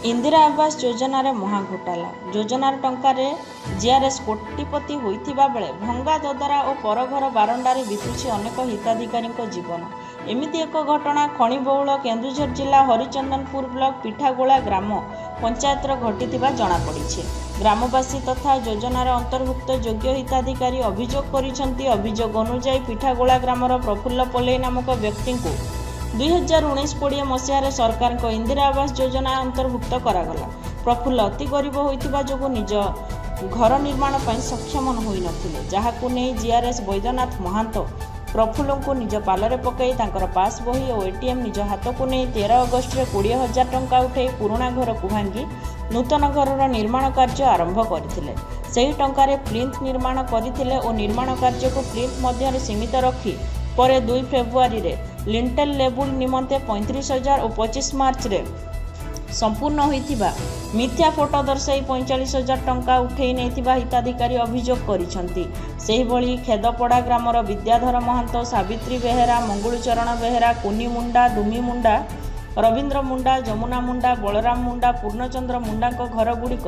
इंदिरा आवास योजन महाघोटाला योजनार टंकार जीआरएस कोटिपति होइथिबा बेले भंगा ददरा और परघर बारंडारे बितुछि अनेक हिताधिकारी जीवन। एमिति एक घटना खणिबौल केन्दुझर जिला हरिचंदनपुर ब्लॉक पिठागोला ग्राम पंचायतर घटिथिबा जଣାपड़िछि। ग्रामवासी तथा योजनार अंतर्भुक्त योग्य हिताधिकारी अभियोग करिसेंति। अभियोग अनुसार पिठागोला ग्रामर प्रफुल्ल पल्लई नामक व्यक्ति को 2019-20 मसीह सरकार को इंदिरा आवास योजना अंतर्भुक्त करागला। प्रफुल्ल अति गरीब होइथिबा जोगु निज घर निर्माण पर सक्षम होई नथिले, जहाकु नै जीआरएस वैद्यनाथ महांत प्रफुल्ल को निज पालरे पकई तांकर पास बही और एटीएम निज हाथ को नहीं 13 अगस्ट 20,000 टंका उठाई पुराणा घर को भांगी नूतन घर निर्माण कार्य आरंभ करथिले। सेही टंकारे प्लिंथ निर्माण करथिले और निर्माण कार्य को प्लिंथ मध्य सीमित रखी पर 2 फेब्रुआरी रे लिंटेल लेबुल निमंते 35,000 और 25 मार्च रे संपूर्ण होइथिबा मिथ्या फोटो दर्शाई 45,000 टंका उठेई नैथिबा हिताधिकारी अभियोग करिसंती। सेही भली खेदपड़ा ग्रामर विद्याधर महंत, सावित्री बेहेरा, मंगुलचरण बेहेरा, कुनी मुंडा, दुमी मुंडा, रवींद्र मुंडा, जमुना मुंडा, बलराम मुंडा, पूर्णचंद्र मुंडा घर गुड़िक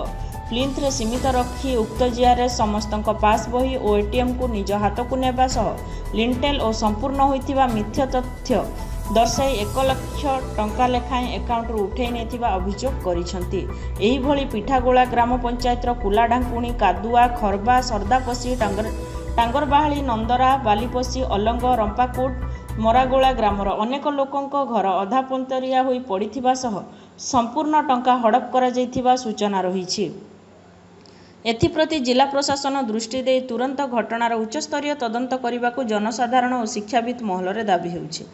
प्लिंथ रे सीमित रखी उक्त जीआरएस समस्त पास बही और एटीएम को निज हाथ को नेबा सह लिंटेल और संपूर्ण होइथिबा मिथ्या तथ्य दर्शाई 1 लाख टंका लेखाएं एकाउंट उठे नहीं अभियोग करिसंती। एही भली पिठागोला ग्राम पंचायतर कुलाढांकुणी, कादुआ, खरबा, सरदापसी, टांगरबाहाली, नंदरा, बालीपसी, अलंग, रंपाकोट, मरागोला ग्रामर अनेक लोकंक घर अधा पंतरिया होई पड़िथिबा सह संपूर्ण टंका हड़प करा जायथिबा सूचना रहिछि। एथिप्रति जिला प्रशासन दृष्टि दे तुरंत घटनार उच्चस्तरीय तदंत करने जनसाधारण और शिक्षाविद महल दाबी होउछि।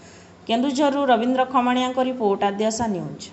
केन्दुझरु रवींद्र खमाणिया रिपोर्ट, आद्याशा न्यूज।